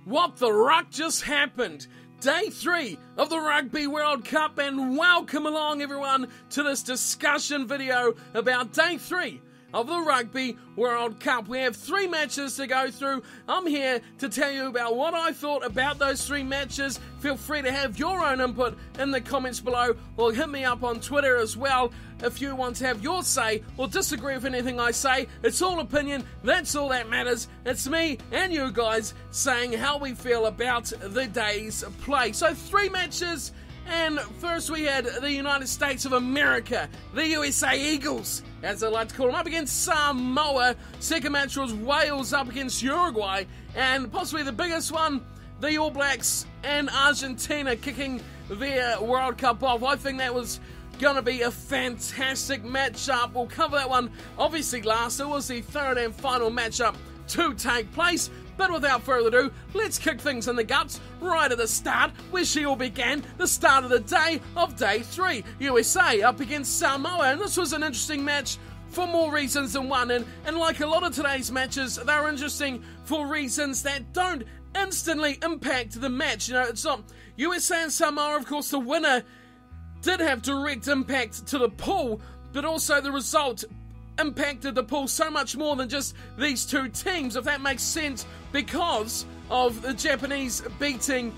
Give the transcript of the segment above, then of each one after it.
What the Ruck just happened? Day 3 of the Rugby World Cup, and welcome along everyone to this discussion video about Day 3 of the Rugby World Cup. We have 3 matches to go through. I'm here to tell you about what I thought about those 3 matches. Feel free to have your own input in the comments below, or hit me up on Twitter as well if you want to have your say or disagree with anything I say. It's all opinion, that's all that matters. It's me and you guys saying how we feel about the day's play. So 3 matches, and first we had the United States of America, the USA Eagles, as I like to call them, up against Samoa. Second match was Wales up against Uruguay, and possibly the biggest one, the All Blacks and Argentina kicking their World Cup off. I think that was going to be a fantastic matchup. We'll cover that one obviously last. It was the third and final matchup to take place. But without further ado, let's kick things in the guts right at the start, where she all began, the start of the day of Day 3. USA up against Samoa, and this was an interesting match for more reasons than one. And like a lot of today's matches, they're interesting for reasons that don't instantly impact the match. You know, it's not USA and Samoa, of course, the winner did have direct impact to the pool, but also the result impacted the pool so much more than just these 2 teams, if that makes sense, because of the Japanese beating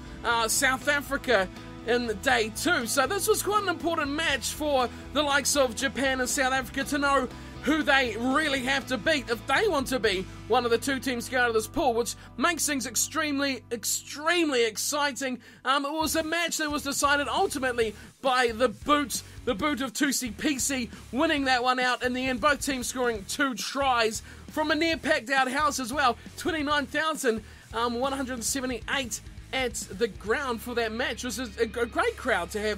South Africa in Day 2. So this was quite an important match for the likes of Japan and South Africa to know who they really have to beat if they want to be one of the 2 teams to go out of this pool, which makes things extremely exciting. It was a match that was decided ultimately by the boot of Tusi Pisi winning that one out in the end, both teams scoring 2 tries from a near packed out house as well. 29,178 at the ground for that match. It was a great crowd to have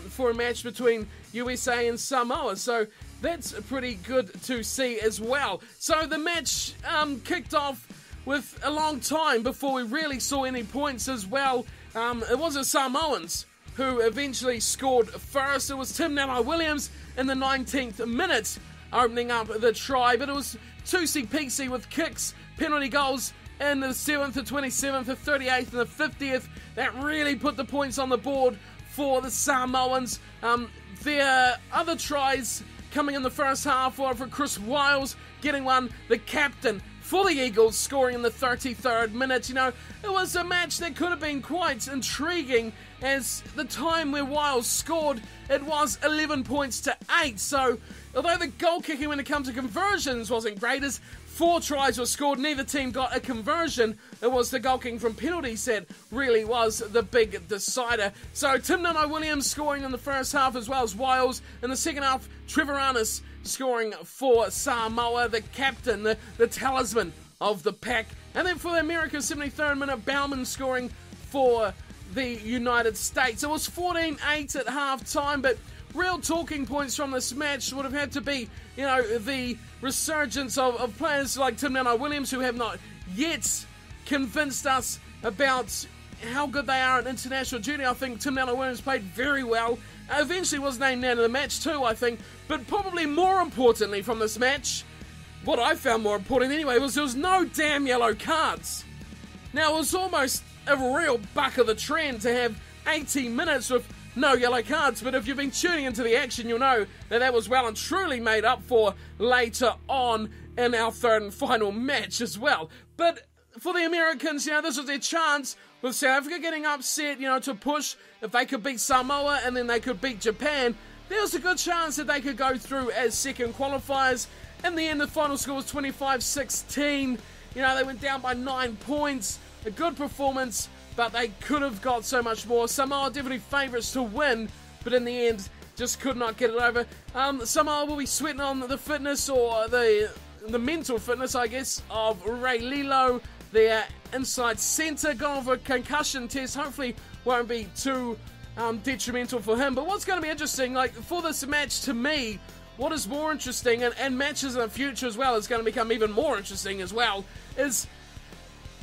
for a match between USA and Samoa, so that's pretty good to see as well. So the match kicked off with a long time before we really saw any points as well. It was the Samoans who eventually scored first. It was Tim Nanai-Williams in the 19th minute opening up the try, but it was Tusi Pisi with kicks, penalty goals in the 7th, the 27th, the 38th, and the 50th that really put the points on the board for the Samoans. Their other tries coming in the first half were for Chris Wiles getting one, the captain for the Eagles, scoring in the 33rd minute. You know, it was a match that could have been quite intriguing, as the time where Wiles scored, it was 11 points to 8. So, although the goal kicking when it comes to conversions wasn't great, as 4 tries were scored, neither team got a conversion. It was the goal kicking from penalties that really was the big decider. So Tim Nanai-Williams scoring in the first half, as well as Wiles. In the second half, Trevor Arnis scoring for Samoa, the captain, the talisman of the pack. And then for the Americans, 73rd minute, Bauman scoring for the United States. It was 14-8 at half-time, but real talking points from this match would have had to be, you know, the resurgence of players like Tim Nanai-Williams, who have not yet convinced us about how good they are at international duty. I think Tim Nanai-Williams played very well. Eventually was named man of the match too, I think. But probably more importantly from this match, what I found more important anyway, was there was no damn yellow cards. Now, it was almost a real buck of the trend to have 80 minutes with no yellow cards, but if you've been tuning into the action, you'll know that that was well and truly made up for later on in our third and final match as well. But for the Americans, you know, this was their chance, with South Africa getting upset, you know, to push. If they could beat Samoa and then they could beat Japan, there was a good chance that they could go through as second qualifiers. In the end, the final score was 25-16. You know, they went down by 9 points. A good performance, but they could have got so much more. Samoa definitely favourites to win, but in the end, just could not get it over. Samoa will be sweating on the fitness, or the mental fitness, I guess, of Ray Lilo, their inside centre, going for a concussion test. Hopefully won't be too detrimental for him. But what's going to be interesting, like, for this match, to me, what is more interesting, and matches in the future as well is going to become even more interesting as well, is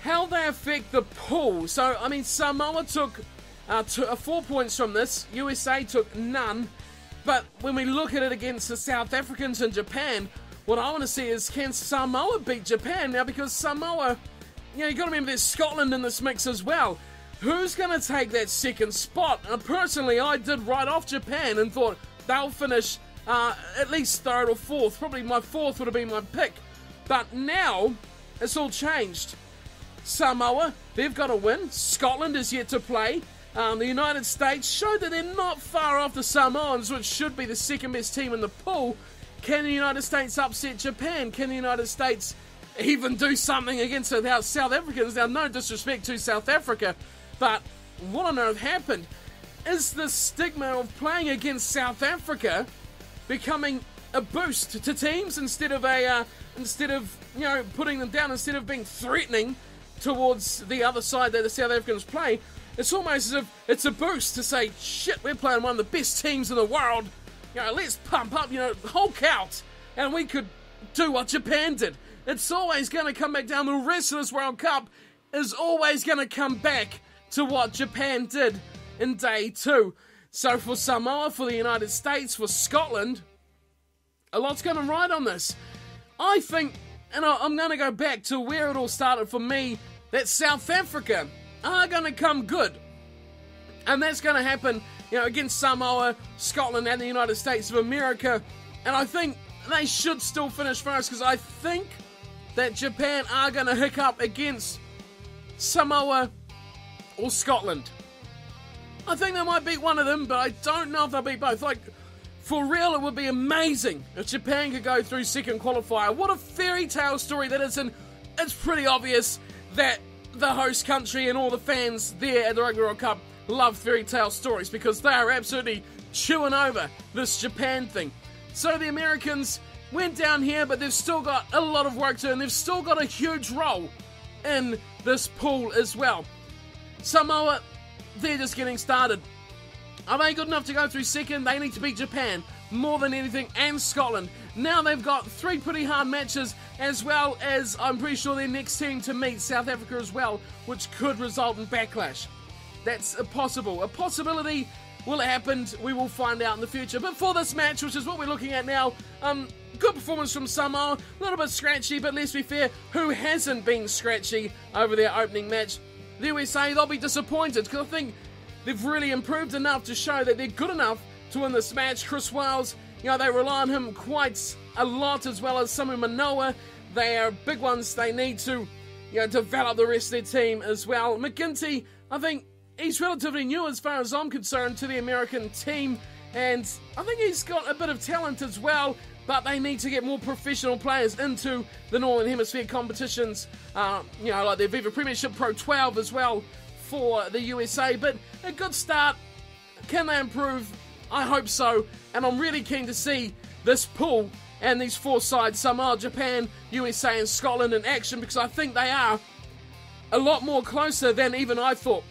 how they affect the pool. So, I mean, Samoa took 4 points from this. USA took none. But when we look at it against the South Africans and Japan, what I want to see is, can Samoa beat Japan now? Because Samoa you got to remember there's Scotland in this mix as well. Who's going to take that second spot? Personally, I did write off Japan and thought they'll finish at least third or fourth. Probably my fourth would have been my pick. But now, it's all changed. Samoa, they've got to win. Scotland is yet to play. The United States showed that they're not far off the Samoans, which should be the second best team in the pool. Can the United States upset Japan? Can the United States even do something against the South Africans? Now, no disrespect to South Africa, but what on earth happened? Is the stigma of playing against South Africa becoming a boost to teams instead of putting them down, instead of being threatening towards the other side that the South Africans play? It's almost as if it's a boost to say, shit, we're playing one of the best teams in the world. Let's pump up, Hulk out, and we could do what Japan did. It's always going to come back down. The rest of this World Cup is always going to come back to what Japan did in day 2. So for Samoa, for the United States, for Scotland, a lot's going to ride on this. I think, and I'm going to go back to where it all started for me, that South Africa are going to come good. And that's going to happen, against Samoa, Scotland, and the United States of America. And I think they should still finish first, because I think that Japan are going to hiccup against Samoa or Scotland. I think they might beat one of them, but I don't know if they'll beat both. For real, it would be amazing if Japan could go through second qualifier. What a fairy tale story that is, and it's pretty obvious that the host country and all the fans there at the Rugby World Cup love fairy tale stories, because they are absolutely chewing over this Japan thing. So the Americans went down here, but they've still got a lot of work to do, and they've still got a huge role in this pool as well. Samoa, they're just getting started. Are they good enough to go through second? They need to beat Japan more than anything, and Scotland. Now they've got 3 pretty hard matches, as well as I'm pretty sure their next team to meet, South Africa as well, which could result in backlash. That's a possibility. Will it happen? We will find out in the future. But for this match, which is what we're looking at now, good performance from Samoa, a little bit scratchy, but let's be fair, who hasn't been scratchy over their opening match? The USA, they'll be disappointed, because I think they've really improved enough to show that they're good enough to win this match. Chris Wales, they rely on him quite a lot, as well as Samu Manoa. They are big ones. They need to develop the rest of their team as well. McGinty, I think he's relatively new as far as I'm concerned to the American team, and I think he's got a bit of talent as well, but they need to get more professional players into the Northern Hemisphere competitions, like the Viva Premiership Pro 12 as well for the USA. But a good start. Can they improve? I hope so, and I'm really keen to see this pool and these 4 sides, Samoa, Japan, USA and Scotland, in action, because I think they are a lot more closer than even I thought.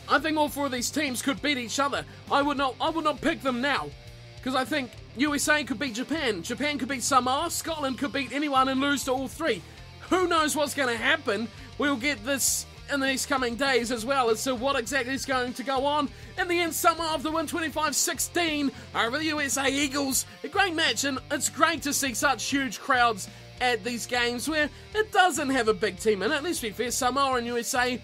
I think all 4 of these teams could beat each other. I would not pick them now, because I think USA could beat Japan, Japan could beat Samoa, Scotland could beat anyone and lose to all 3. Who knows what's going to happen? We'll get this in the next coming days as well as to what exactly is going to go on. In the end, Samoa of the win 25-16 over the USA Eagles. A great match, and it's great to see such huge crowds at these games where it doesn't have a big team in it. Let's be fair, Samoa and USA,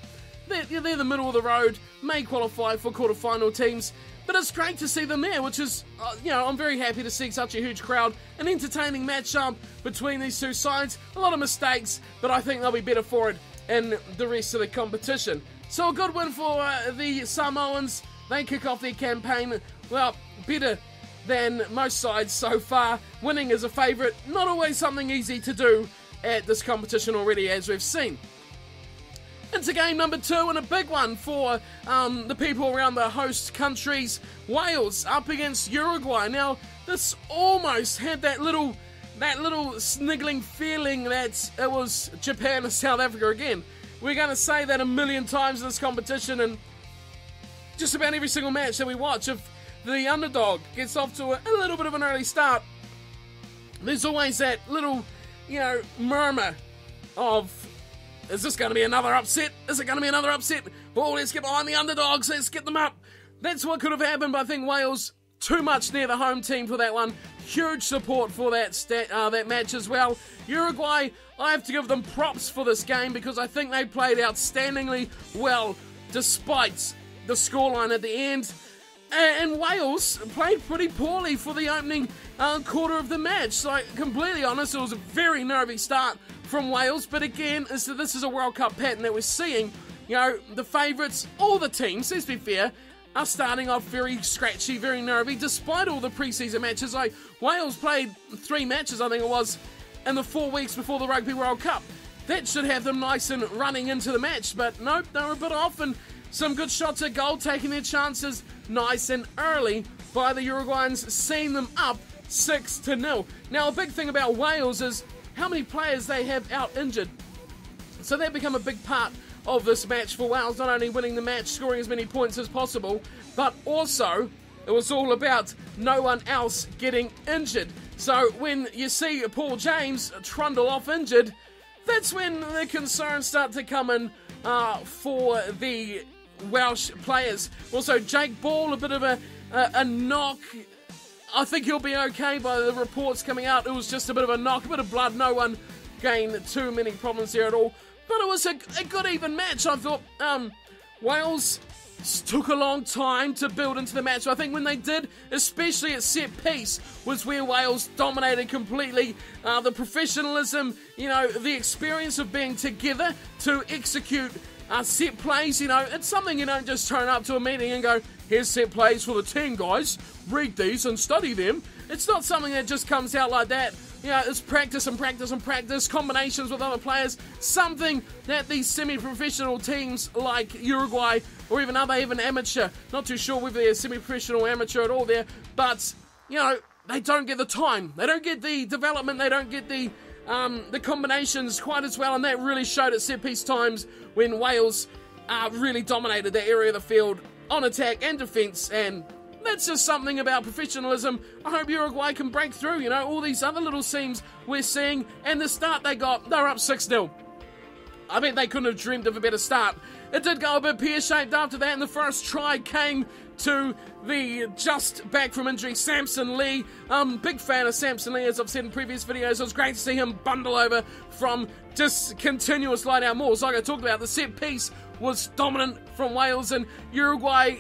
they're the middle of the road, may qualify for quarterfinal teams, but it's great to see them there, which is, I'm very happy to see such a huge crowd. An entertaining matchup between these 2 sides. A lot of mistakes, but I think they'll be better for it in the rest of the competition. So a good win for the Samoans. They kick off their campaign, well, better than most sides so far. Winning is a favourite. Not always something easy to do at this competition already, as we've seen. Into game number 2, and a big one for the people around the host countries. Wales up against Uruguay. Now, this almost had that little sniggling feeling that it was Japan and South Africa again. We're going to say that a million times in this competition, and just about every single match that we watch, if the underdog gets off to a little bit of an early start, there's always that little, murmur of, is this going to be another upset? Is it going to be another upset? Oh, let's get behind the underdogs. Let's get them up. That's what could have happened, but I think Wales too much near the home team for that one. Huge support for that match as well. Uruguay, I have to give them props for this game because I think they played outstandingly well despite the scoreline at the end. And Wales played pretty poorly for the opening quarter of the match. So, completely honest, it was a very nervy start from Wales. But again, this is a World Cup pattern that we're seeing. You know, the favourites, all the teams, let's be fair, are starting off very scratchy, very nervy, despite all the pre-season matches. Like, Wales played 3 matches, I think it was, in the 4 weeks before the Rugby World Cup. That should have them nice and running into the match, but nope, they were a bit off, and some good shots at goal, taking their chances nice and early by the Uruguayans, seeing them up 6-0. Now, a big thing about Wales is how many players they have out injured. So that become a big part of this match for Wales, not only winning the match, scoring as many points as possible, but also it was all about no one else getting injured. So when you see Paul James trundle off injured, that's when the concerns start to come in for the Welsh players. Also, Jake Ball, a bit of a knock. I think he'll be okay by the reports coming out. It was just a bit of a knock, a bit of blood. No one gained too many problems there at all. But it was a good even match. I thought Wales took a long time to build into the match. I think when they did, especially at set piece, was where Wales dominated completely. The professionalism, you know, the experience of being together to execute set plays. You know, it's something you don't just turn up to a meeting and go, here's set plays for the team, guys. Read these and study them. It's not something that just comes out like that. You know, it's practice and practice and practice, combinations with other players, something that these semi-professional teams like Uruguay or even amateur, not too sure whether they're semi-professional amateur at all there, but, you know, they don't get the time. They don't get the development. They don't get the combinations quite as well, and that really showed at set-piece times when Wales really dominated that area of the field on attack and defence, and that's just something about professionalism. I hope Uruguay can break through, you know, all these other little seams we're seeing, and the start they got, they're up 6-0. I bet they couldn't have dreamed of a better start. It did go a bit pear-shaped after that, and the first try came to the just back from injury Samson Lee. Big fan of Samson Lee, as I've said in previous videos. It was great to see him bundle over from just continuous line-out mauls. Like I talked about, the set piece was dominant from Wales, and Uruguay,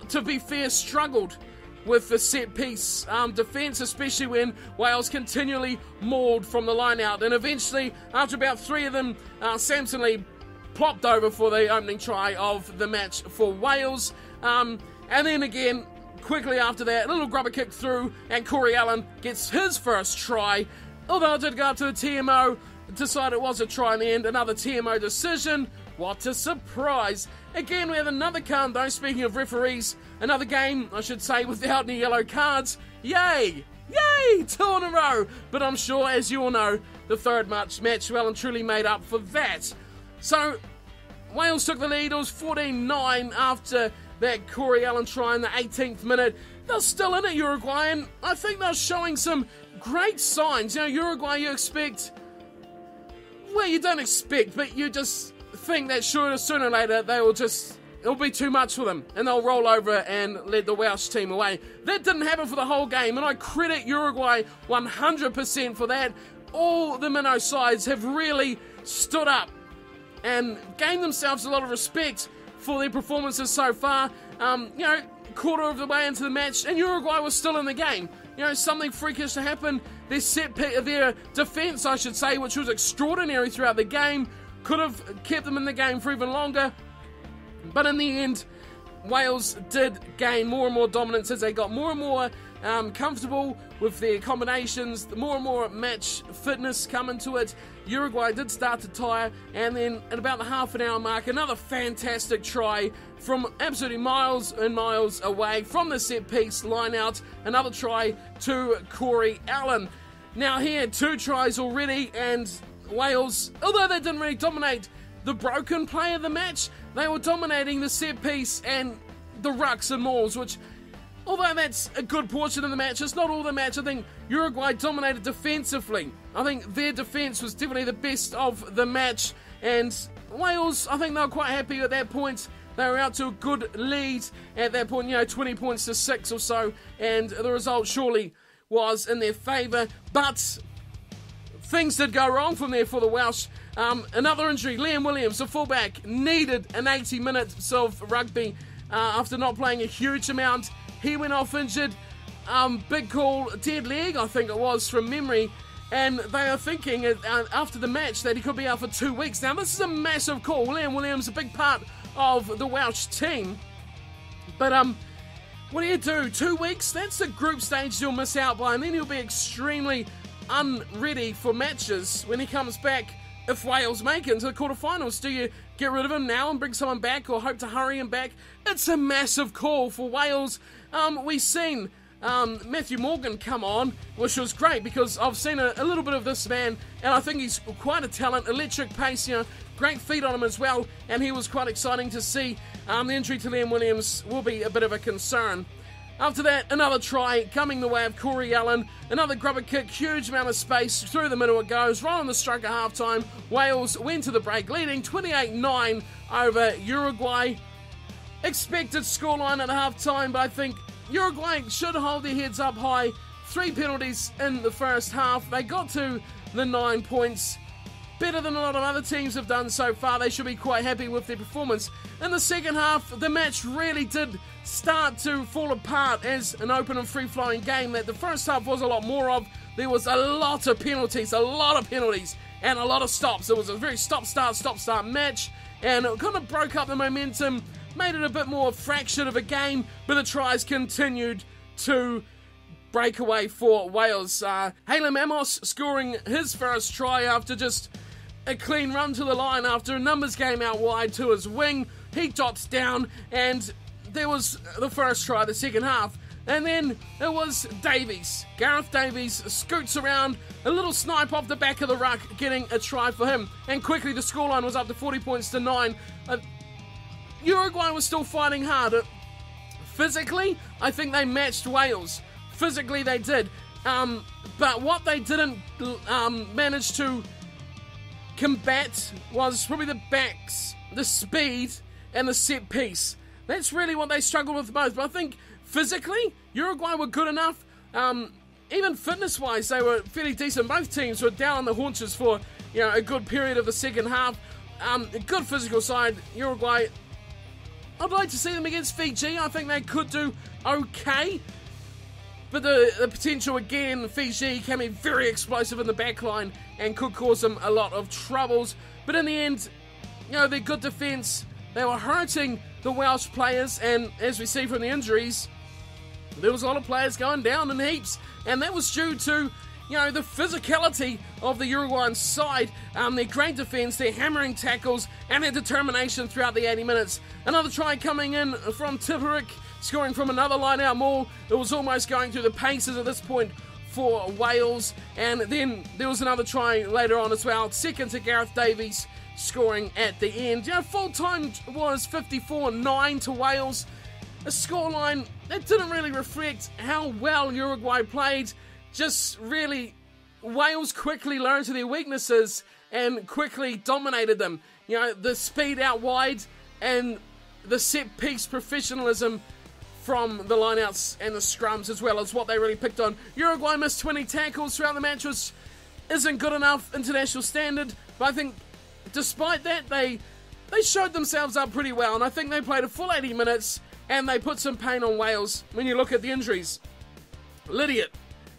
to be fair, struggled with the set-piece defence, especially when Wales continually mauled from the line-out. And eventually, after about 3 of them, Samson Lee plopped over for the opening try of the match for Wales. And then again, quickly after that, a little grubber kick through, and Corey Allen gets his first try. Although it did go up to the TMO, decided it was a try in the end, another TMO decision. What a surprise. Again, we have another card, though, speaking of referees. Another game, I should say, without any yellow cards. Yay! Yay! 2 in a row! But I'm sure, as you all know, the third match well and truly made up for that. So, Wales took the lead. It was 14-9 after that Corey Allen try in the 18th minute. They're still in it, Uruguay, and I think they're showing some great signs. You know, Uruguay, you expect... Well, you don't expect, but you just think that sooner or later it'll be too much for them and they'll roll over and let the Welsh team away. That didn't happen for the whole game, and I credit Uruguay 100% for that. All the minnow sides have really stood up and gained themselves a lot of respect for their performances so far. You know, quarter of the way into the match, and Uruguay was still in the game. You know, something freakish to happen. Their defence, I should say, which was extraordinary throughout the game, could have kept them in the game for even longer. But in the end, Wales did gain more and more dominance as they got more and more comfortable with their combinations, the more and more match fitness come into it. Uruguay did start to tire, and then at about the half-an-hour mark, another fantastic try from absolutely miles and miles away from the set-piece line-out. Another try to Corey Allen. Now, he had 2 tries already, and Wales, although they didn't really dominate the broken play of the match, they were dominating the set-piece and the rucks and mauls, which, although that's a good portion of the match, it's not all the match. I think Uruguay dominated defensively. I think their defence was definitely the best of the match, and Wales, I think they were quite happy at that point They were out to a good lead at that point, 20 points to 6 or so, and the result surely was in their favour. But things did go wrong from there for the Welsh. Another injury. Liam Williams, the fullback, needed an 80 minutes of rugby after not playing a huge amount. He went off injured. Big call, dead leg, I think it was, from memory. And they are thinking after the match that he could be out for 2 weeks. Now, this is a massive call. Liam Williams, a big part of the Welsh team. But what do you do? 2 weeks? That's the group stage you'll miss out by. And then he'll be extremely unready for matches when he comes back. If Wales make it into the quarterfinals, do you get rid of him now and bring someone back, or hope to hurry him back? It's a massive call for Wales. We've seen Matthew Morgan come on, which was great because I've seen a little bit of this man, and I think he's quite a talent, electric pace, great feet on him as well, and he was quite exciting to see. The injury to Liam Williams will be a bit of a concern. After that, another try coming the way of Corey Allen. Another grubber kick, huge amount of space. Through the middle it goes, right on the stroke at half-time. Wales went to the break, leading 28-9 over Uruguay. Expected scoreline at half-time, but I think Uruguay should hold their heads up high. 3 penalties in the first half. They got to the 9 points. Better than a lot of other teams have done so far. They should be quite happy with their performance. In the second half, the match really did start to fall apart as an open and free-flowing game that the first half was a lot more of. There was a lot of penalties, and a lot of stops. It was a very stop-start match, and it kind of broke up the momentum, made it a bit more fractured of a game, but the tries continued to break away for Wales. Halem Amos scoring his first try after just a clean run to the line after a numbers game out wide to his wing. He dots down, and there was the first try of the second half. And then it was Davies. Gareth Davies scoots around, a little snipe off the back of the ruck, getting a try for him. And quickly the scoreline was up to 40 points to 9. Uruguay was still fighting hard. Physically, I think they matched Wales. Physically, they did. But what they didn't manage to combat was probably the backs, the speed, and the set piece. That's really what they struggled with most. But I think physically, Uruguay were good enough. Even fitness-wise, they were fairly decent. Both teams were down on the haunches for a good period of the second half. A good physical side, Uruguay. I'd like to see them against Fiji. I think they could do okay. But the potential, again, Fiji can be very explosive in the backline and could cause them a lot of troubles. But in the end, their good defence, they were hurting the Welsh players. And as we see from the injuries, there was a lot of players going down in heaps. And that was due to, the physicality of the Uruguayan side, their great defence, their hammering tackles, and their determination throughout the 80 minutes. Another try coming in from Tipuric, scoring from another line-out maul. It was almost going through the paces at this point for Wales. And then there was another try later on as well. Second to Gareth Davies, scoring at the end. Full time was 54-9 to Wales. A scoreline that didn't really reflect how well Uruguay played. Just really, Wales quickly learned to their weaknesses and quickly dominated them. The speed out wide and the set-piece professionalism from the lineouts and the scrums as well as what they really picked on. Uruguay missed 20 tackles throughout the match, which isn't good enough international standard, but I think despite that, they showed themselves up pretty well, and I think they played a full 80 minutes, and they put some pain on Wales when you look at the injuries. Lydiate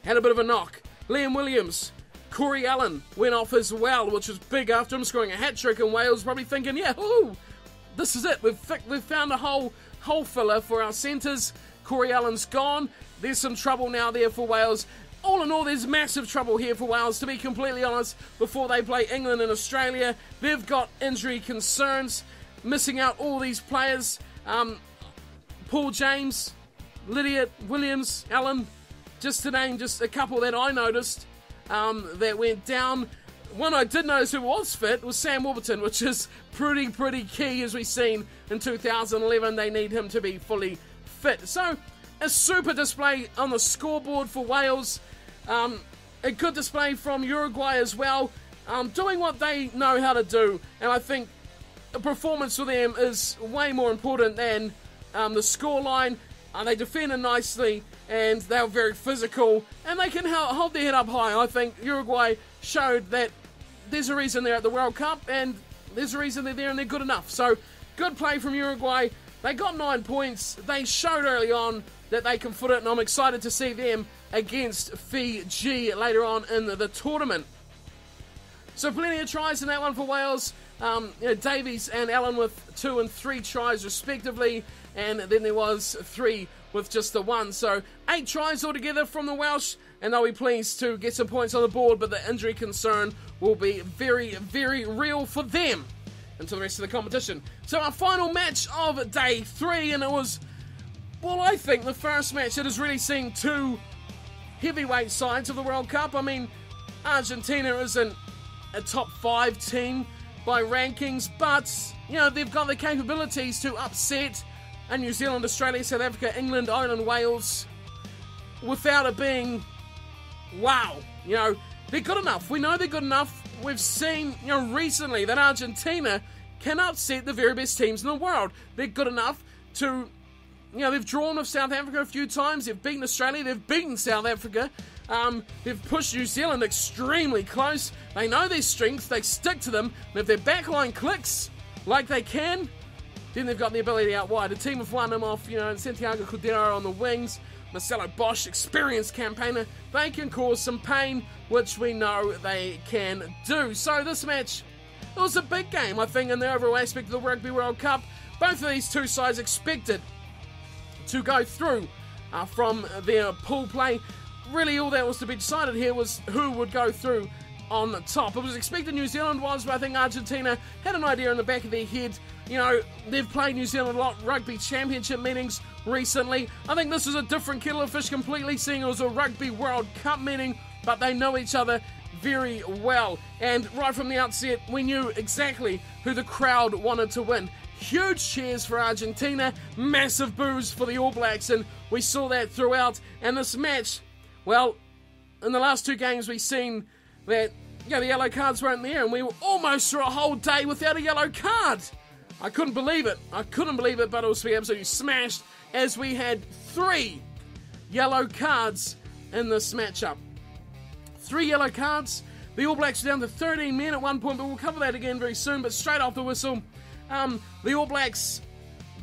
had a bit of a knock. Liam Williams, Corey Allen went off as well, which was big after him scoring a hat-trick, and Wales probably thinking, this is it. We've found a hole filler for our centres. Corey Allen's gone. There's some trouble now there for Wales. All in all, there's massive trouble here for Wales, to be completely honest, before they play England and Australia. They've got injury concerns, missing out all these players. Paul James, Lydiate, Williams, Allen, just to name just a couple that I noticed that went down. One I did notice who was fit was Sam Warburton, which is pretty key, as we've seen in 2011. They need him to be fully fit. So, a super display on the scoreboard for Wales. A good display from Uruguay as well, doing what they know how to do. And I think a performance for them is way more important than the scoreline. They defended nicely, and they were very physical, and they can hold their head up high. I think Uruguay showed that there's a reason they're at the World Cup, and there's a reason they're there, and they're good enough. So, good play from Uruguay. They got 9 points. They showed early on that they can foot it, and I'm excited to see them against Fiji later on in the tournament. So plenty of tries in that one for Wales. Davies and Allen with 2 and 3 tries respectively, and then there was 3 with just the 1. So 8 tries altogether from the Welsh, and they'll be pleased to get some points on the board, but the injury concern will be very, very real for them until the rest of the competition. So our final match of day 3, and it was, well, I think the first match that has really seen 2 heavyweight sides of the World Cup. I mean, Argentina isn't a top 5 team by rankings, but, you know, they've got the capabilities to upset a New Zealand, Australia, South Africa, England, Ireland, Wales, without it being, wow, you know, they're good enough. We know they're good enough. We've seen, you know, recently that Argentina can upset the very best teams in the world. They're good enough to, you know, they've drawn with South Africa a few times. They've beaten Australia. They've beaten South Africa. They've pushed New Zealand extremely close. They know their strengths. They stick to them. And if their backline clicks like they can, then they've got the ability out wide. A team have won them off, you know, Santiago Cordero on the wings, Marcelo Bosch, experienced campaigner. They can cause some pain, which we know they can do. So this match, it was a big game, I think, in the overall aspect of the Rugby World Cup. Both of these two sides expected to go through from their pool play. Really, all that was to be decided here was who would go through on the top. It was expected New Zealand was, but I think Argentina had an idea in the back of their head. You know, they've played New Zealand a lot, rugby championship meetings recently. I think this is a different kettle of fish completely, seeing it was a Rugby World Cup meeting, but they know each other very well. And right from the outset, we knew exactly who the crowd wanted to win. Huge cheers for Argentina, massive boos for the All Blacks, and we saw that throughout. And this match, well, in the last 2 games we've seen that, you know, the yellow cards weren't there, and we were almost through a whole day without a yellow card. I couldn't believe it. I couldn't believe it, but it was to be absolutely smashed as we had 3 yellow cards in this matchup. 3 yellow cards. The All Blacks were down to 13 men at one point, but we'll cover that again very soon. But straight off the whistle, the All Blacks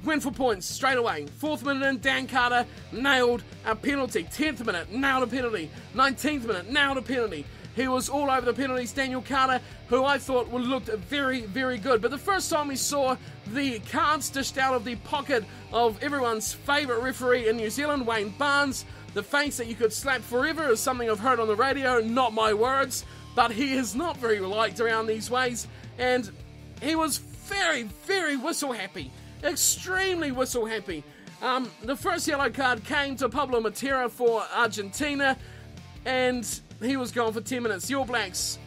went for points straight away. 4th minute in, Dan Carter nailed a penalty. 10th minute, nailed a penalty. 19th minute, nailed a penalty. He was all over the penalties, Daniel Carter, who I thought looked very, very good. But the first time we saw the cards dished out of the pocket of everyone's favourite referee in New Zealand, Wayne Barnes, the face that you could slap forever is something I've heard on the radio, not my words, but he is not very liked around these ways, and he was very, very whistle happy. Extremely whistle happy. The first yellow card came to Pablo Matera for Argentina, and he was gone for 10 minutes. The All Blacks,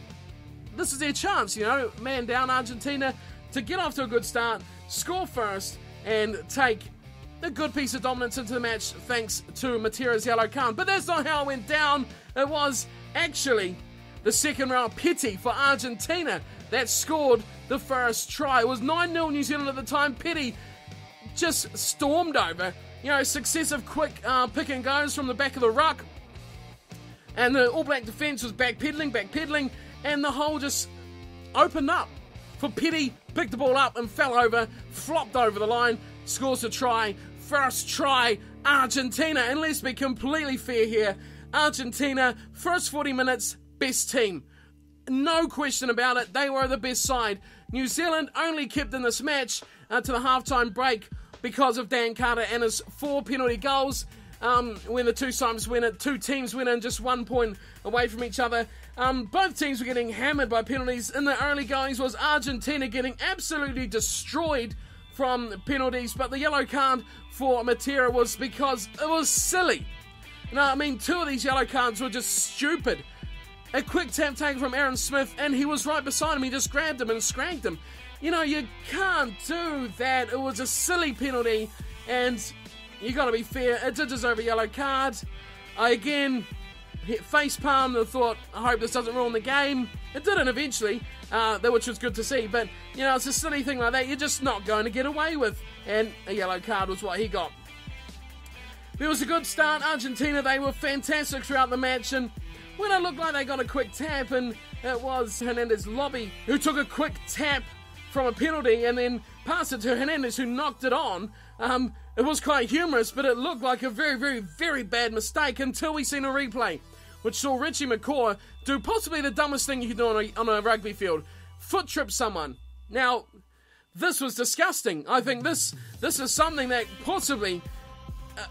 this is their chance, you know, man down Argentina, to get off to a good start, score first, and take a good piece of dominance into the match thanks to Matera's yellow card. But that's not how it went down. It was actually the second round Petty for Argentina that scored the first try. It was 9-0 New Zealand at the time. Petty just stormed over, you know, successive quick pick and goes from the back of the ruck. And the All Black defence was backpedaling, and the hole just opened up for Petty, picked the ball up and fell over, flopped over the line, scores a try. First try, Argentina. And let's be completely fair here. Argentina, first 40 minutes, best team. No question about it, they were the best side. New Zealand only kept in this match to the halftime break because of Dan Carter and his 4 penalty goals. When the two teams went in just 1 point away from each other. Both teams were getting hammered by penalties. In the early goings was Argentina getting absolutely destroyed from penalties, but the yellow card for Matera was because it was silly. No, I mean, 2 of these yellow cards were just stupid. A quick tap taken from Aaron Smith, and he was right beside him. He just grabbed him and scranked him. You know, you can't do that. It was a silly penalty, and you got to be fair, it did deserve a yellow card. Again, face palm and thought, I hope this doesn't ruin the game. It didn't eventually, which was good to see, but, you know, it's a silly thing like that you're just not going to get away with, and a yellow card was what he got. There was a good start. Argentina, they were fantastic throughout the match, and when it looked like they got a quick tap, and it was Hernandez Lobby who took a quick tap from a penalty and then passed it to Hernandez, who knocked it on. It was quite humorous, but it looked like a very, very, very bad mistake until we seen a replay, which saw Richie McCaw do possibly the dumbest thing you can do on a rugby field. Foot trip someone. Now, this was disgusting. I think this is something that possibly,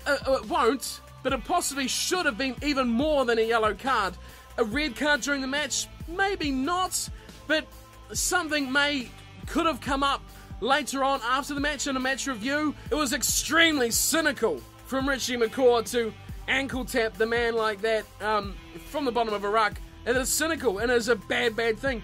it won't, but it possibly should have been even more than a yellow card. A red card during the match? Maybe not, but something could have come up later on after the match in a match review. It was extremely cynical from Richie McCaw to ankle tap the man like that from the bottom of a ruck. It is cynical and it is a bad, bad thing.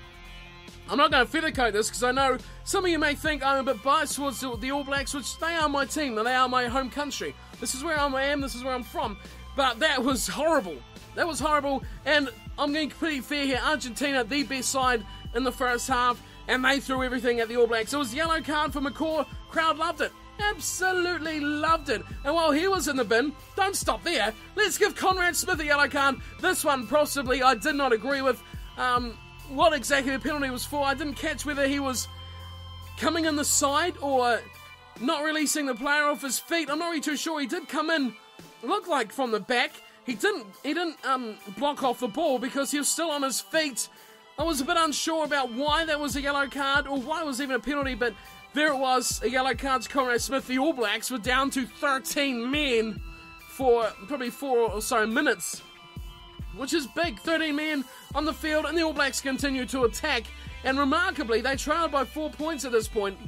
I'm not going to feathercoat this because I know some of you may think I'm a bit biased towards the All Blacks, which they are my team and they are my home country. This is where I am, this is where I'm from. But that was horrible. That was horrible, and I'm going to be pretty fair here. Argentina, the best side in the first half, and they threw everything at the All Blacks. It was a yellow card for McCaw. Crowd loved it. Absolutely loved it. And while he was in the bin, don't stop there. Let's give Conrad Smith a yellow card. This one possibly I did not agree with. What exactly the penalty was for, I didn't catch whether he was coming in the side or not releasing the player off his feet. I'm not really too sure. He did come in, looked like from the back. He didn't block off the ball because he was still on his feet. I was a bit unsure about why that was a yellow card or why it was even a penalty, but there it was, a yellow card to Conrad Smith. The All Blacks were down to 13 men for probably 4 or so minutes, which is big. 13 men on the field, and the All Blacks continue to attack. And remarkably, they trailed by 4 points at this point.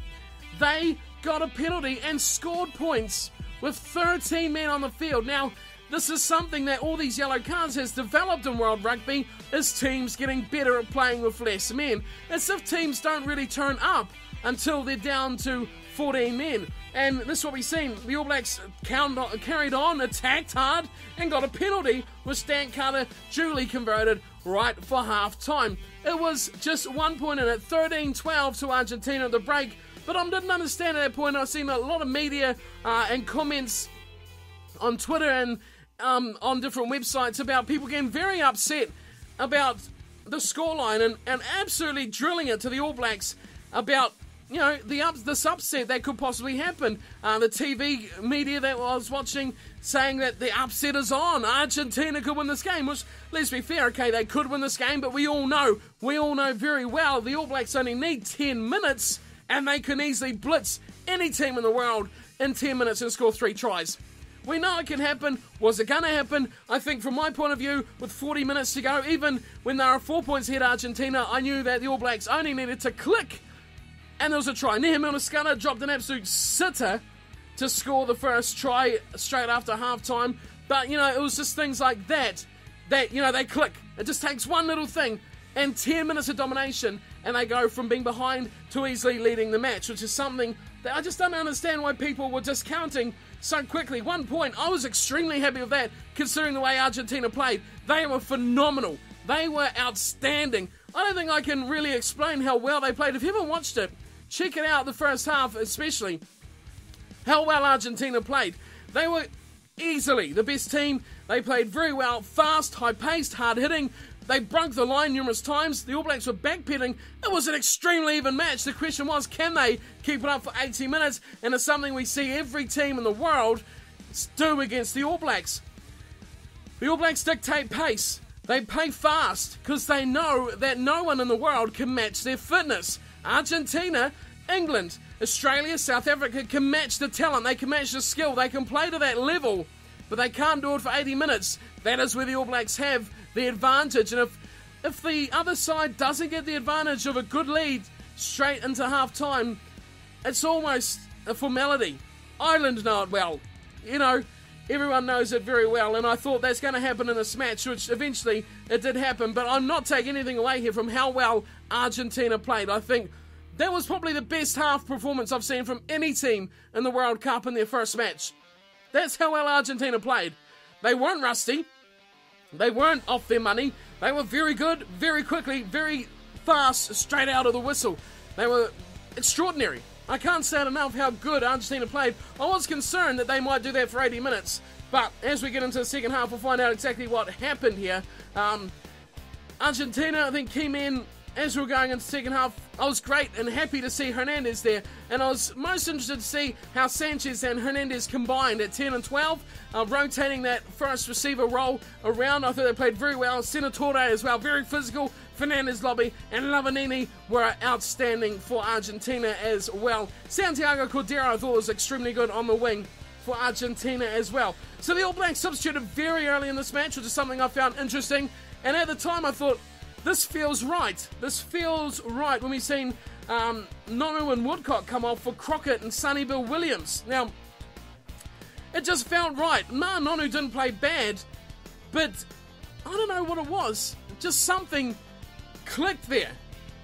They got a penalty and scored points with 13 men on the field. Now, this is something that all these yellow cards has developed in World Rugby, is teams getting better at playing with less men. It's if teams don't really turn up until they're down to 14 men. And this is what we've seen. The All Blacks carried on, attacked hard, and got a penalty, with Stan Carter duly converted right for half-time. It was just 1 point in it, 13-12 to Argentina at the break. But I didn't understand at that point. I've seen a lot of media and comments on Twitter and on different websites about people getting very upset about the scoreline and absolutely drilling it to the All Blacks about, you know, this upset that could possibly happen. The TV media that I was watching saying that the upset is on. Argentina could win this game, which, let's be fair, okay, they could win this game, but we all know very well the All Blacks only need 10 minutes and they can easily blitz any team in the world in 10 minutes and score 3 tries. We know it can happen. Was it going to happen? I think from my point of view, with 40 minutes to go, even when they were 4 points ahead Argentina, I knew that the All Blacks only needed to click. And there was a try. Nehemiah Scudder dropped an absolute sitter to score the first try straight after halftime. But, you know, it was just things like that, you know, they click. It just takes one little thing and 10 minutes of domination, and they go from being behind to easily leading the match, which is something that I just don't understand why people were discounting so quickly. 1 point, I was extremely happy with that, considering the way Argentina played. They were phenomenal. They were outstanding. I don't think I can really explain how well they played. If you haven't watched it, check it out, the first half especially, how well Argentina played. They were easily the best team. They played very well, fast, high-paced, hard-hitting. They broke the line numerous times. The All Blacks were backpedaling. It was an extremely even match. The question was, can they keep it up for 80 minutes? And it's something we see every team in the world do against the All Blacks. The All Blacks dictate pace. They play fast because they know that no one in the world can match their fitness. Argentina, England, Australia, South Africa can match the talent. They can match the skill. They can play to that level, but they can't do it for 80 minutes. That is where the All Blacks have the advantage. And if the other side doesn't get the advantage of a good lead straight into half-time, it's almost a formality. Ireland know it well. You know, everyone knows it very well, and I thought that's going to happen in this match, which eventually it did happen. But I'm not taking anything away here from how well Argentina played. I think that was probably the best half performance I've seen from any team in the World Cup in their first match. That's how well Argentina played. They weren't rusty. They weren't off their money. They were very good, very quickly, very fast, straight out of the whistle. They were extraordinary. I can't say it enough how good Argentina played. I was concerned that they might do that for 80 minutes, but as we get into the second half, we'll find out exactly what happened here. Argentina, I think, came in as we were going into the second half. I was great and happy to see Hernandez there, and I was most interested to see how Sanchez and Hernandez combined at 10 and 12, rotating that first receiver role around. I thought they played very well. Senatore as well, very physical. Fernandez, Lobby, and Lavanini were outstanding for Argentina as well. Santiago Cordero, I thought, was extremely good on the wing for Argentina as well. So the All Blacks substituted very early in this match, which is something I found interesting. And at the time, I thought, this feels right. This feels right when we've seen Nonu and Woodcock come off for Crockett and Sonny Bill Williams. Now, it just felt right. Nonu didn't play bad, but I don't know what it was. Just something clicked there.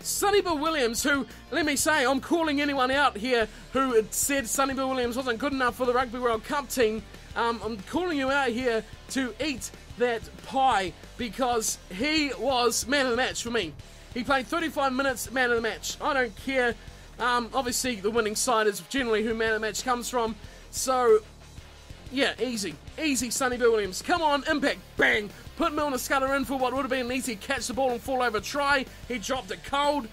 Sonny Bill Williams, who, let me say, I'm calling anyone out here who had said Sonny Bill Williams wasn't good enough for the Rugby World Cup team. I'm calling you out here to eat that pie, because he was man of the match for me. He played 35 minutes, man of the match. I don't care. Obviously, the winning side is generally who man of the match comes from. So, yeah, easy. Easy, Sonny Bill Williams. Come on, impact, bang. Put Milner Scudder in for what would have been an easy catch the ball and fall over try. He dropped it cold.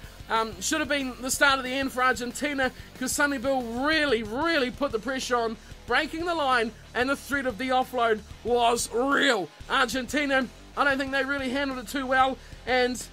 Should have been the start of the end for Argentina, because Sonny Bill really, really put the pressure on, breaking the line, and the threat of the offload was real. Argentina, I don't think they really handled it too well, and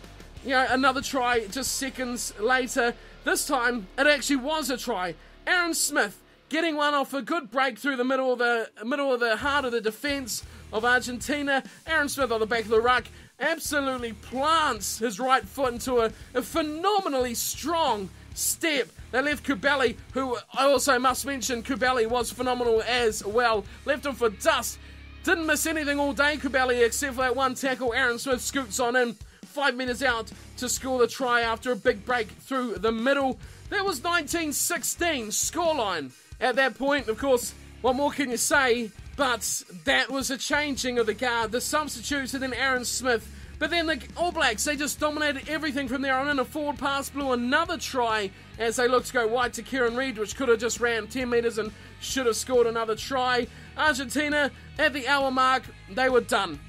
you know, another try just seconds later. This time, it actually was a try. Aaron Smith getting one off a good break through the middle of the heart of the defence of Argentina. Aaron Smith on the back of the ruck absolutely plants his right foot into a phenomenally strong step that left Kubeli, who I also must mention, Kubeli was phenomenal as well. Left him for dust. Didn't miss anything all day, Kubeli, except for that one tackle. Aaron Smith scoots on in 5 metres out to score the try after a big break through the middle. That was 1916 scoreline at that point. Of course, what more can you say? But that was a changing of the guard. The substitutes and then Aaron Smith. But then the All Blacks, they just dominated everything from there on in. A forward pass blew another try as they looked to go wide to Kieran Reid, which could have just ran 10 metres and should have scored another try. Argentina, at the hour mark, they were done.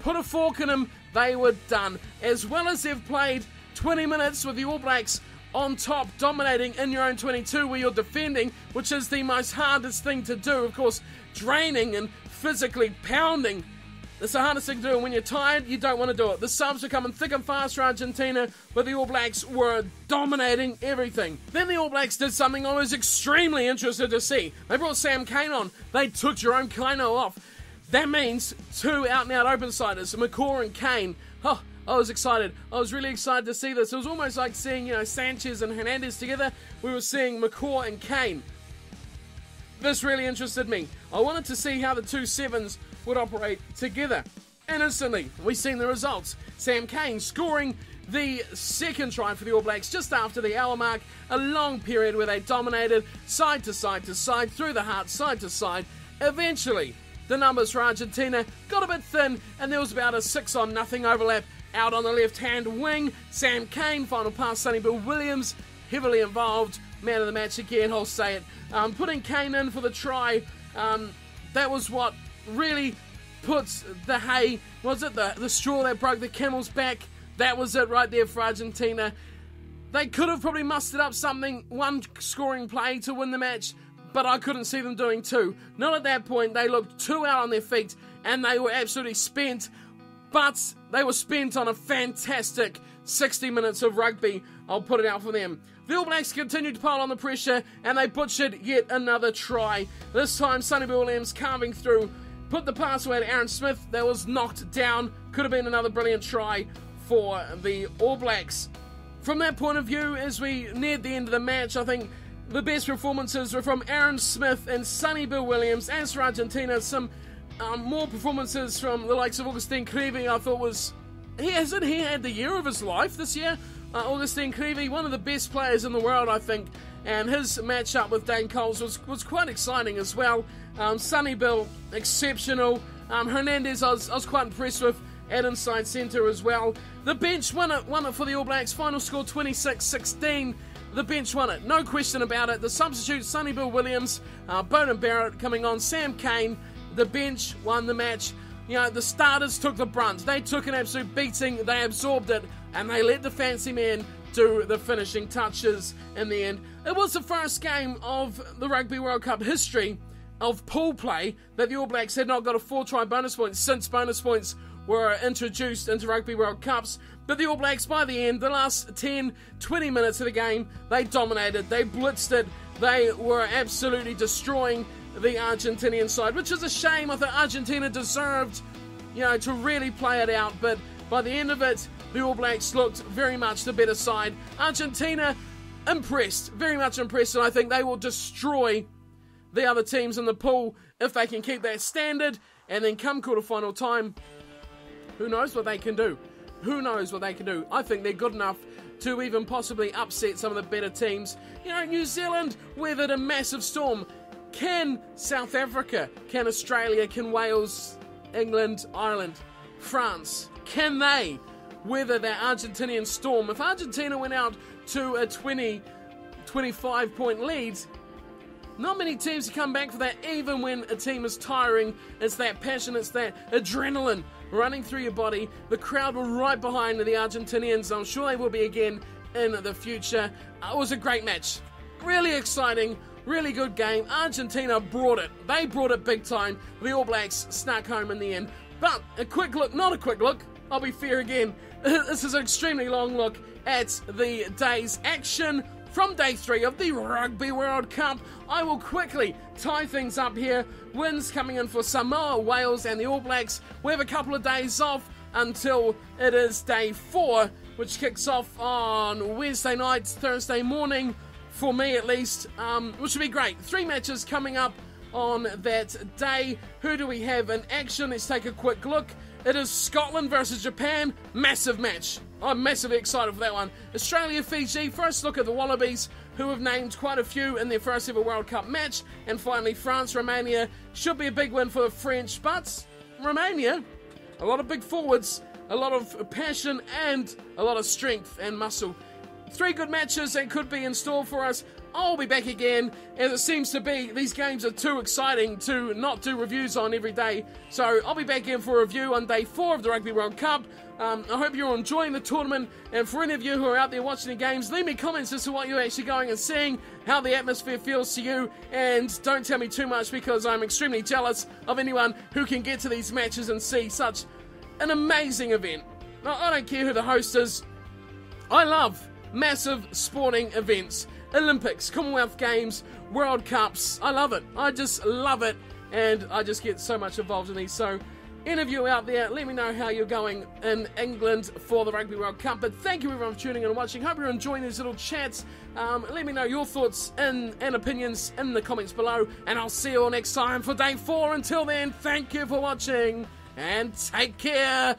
Put a fork in them, they were done. As well as they've played 20 minutes with the All Blacks on top, dominating in your own 22 where you're defending, which is the most hardest thing to do. Of course, draining and physically pounding. It's the hardest thing to do, and when you're tired, you don't want to do it. The subs were coming thick and fast for Argentina, but the All Blacks were dominating everything. Then the All Blacks did something I was extremely interested to see. They brought Sam Cane on. They took Jerome Kaino off. That means two out-and-out open-siders, McCaw and Kane. Oh, I was excited. I was really excited to see this. It was almost like seeing, Sanchez and Hernandez together. We were seeing McCaw and Kane. This really interested me. I wanted to see how the two sevens would operate together. And instantly, we've seen the results. Sam Cane scoring the second try for the All Blacks just after the hour mark. A long period where they dominated side to side to side, through the heart, side to side. Eventually, the numbers for Argentina got a bit thin, and there was about a 6-on-0 overlap out on the left-hand wing. Sam Cane, final pass, Sonny Bill Williams, heavily involved. Man of the match again, I'll say it. Putting Cane in for the try, that was what really puts the hay, was it the straw that broke the camel's back? That was it right there for Argentina. They could have probably mustered up something, one scoring play to win the match, but I couldn't see them doing two. Not at that point. They looked too out on their feet, and they were absolutely spent, but they were spent on a fantastic 60 minutes of rugby. I'll put it out for them. The All Blacks continued to pile on the pressure, and they butchered yet another try. This time, Sonny Bill Williams carving through, put the pass away to Aaron Smith. That was knocked down. Could have been another brilliant try for the All Blacks. From that point of view, as we neared the end of the match, I think the best performances were from Aaron Smith and Sonny Bill Williams. As for Argentina, some more performances from the likes of Augustin Creevy. I thought he had the year of his life this year. Augustin Creevy, one of the best players in the world, I think, and his matchup with Dane Coles was quite exciting as well. Sonny Bill, exceptional. Hernandez, I was quite impressed with. at inside centre as well. The bench won it for the All Blacks. Final score 26-16. The bench won it, no question about it. The substitutes, Sonny Bill Williams, Bowden Barrett coming on, Sam Cane. The bench won the match. You know, the starters took the brunt. They took an absolute beating. They absorbed it, and they let the fancy men do the finishing touches in the end. It was the first game of the Rugby World Cup history of pool play that the All Blacks had not got a 4-try bonus points since bonus points were introduced into Rugby World Cups. But the All Blacks, by the end, the last 10, 20 minutes of the game, they dominated, they blitzed it, they were absolutely destroying the Argentinian side, which is a shame. I think Argentina deserved, you know, to really play it out, but by the end of it, the All Blacks looked very much the better side. Argentina impressed, very much impressed, and I think they will destroy the other teams in the pool if they can keep that standard, and then come quarter-final time, who knows what they can do? Who knows what they can do? I think they're good enough to even possibly upset some of the better teams. You know, New Zealand weathered a massive storm. Can South Africa, can Australia, can Wales, England, Ireland, France, can they weather that Argentinian storm? If Argentina went out to a 20, 25-point lead, not many teams come back for that, even when a team is tiring. It's that passion, it's that adrenaline running through your body. The crowd were right behind the Argentinians. I'm sure they will be again in the future. It was a great match. Really exciting, really good game. Argentina brought it. They brought it big time. The All Blacks snuck home in the end. But a quick look, not a quick look, I'll be fair again. This is an extremely long look at the day's action from day 3 of the Rugby World Cup. I will quickly tie things up here. Wins coming in for Samoa, Wales and the All Blacks. We have a couple of days off until it is day 4, which kicks off on Wednesday night, Thursday morning, for me at least, which will be great. 3 matches coming up on that day. Who do we have in action? Let's take a quick look. It is Scotland versus Japan. Massive match. I'm massively excited for that one. Australia, Fiji. First look at the Wallabies, who have named quite a few in their first ever World Cup match. And finally, France, Romania. Should be a big win for the French, but Romania, a lot of big forwards, a lot of passion and a lot of strength and muscle. 3 good matches that could be in store for us. I'll be back again, as it seems to be these games are too exciting to not do reviews on every day. So I'll be back in for a review on day 4 of the Rugby World Cup. I hope you're enjoying the tournament, and for any of you who are out there watching the games, leave me comments as to what you're actually going and seeing, how the atmosphere feels to you, and don't tell me too much because I'm extremely jealous of anyone who can get to these matches and see such an amazing event. Now, I don't care who the host is. I love massive sporting events. Olympics, Commonwealth Games, World Cups. I love it. I just love it, and I just get so much involved in these. So, any of you out there, let me know how you're going in England for the Rugby World Cup. But thank you everyone for tuning in and watching. Hope you're enjoying these little chats. Let me know your thoughts and opinions in the comments below, and I'll see you all next time for day 4. Until then, thank you for watching, and take care.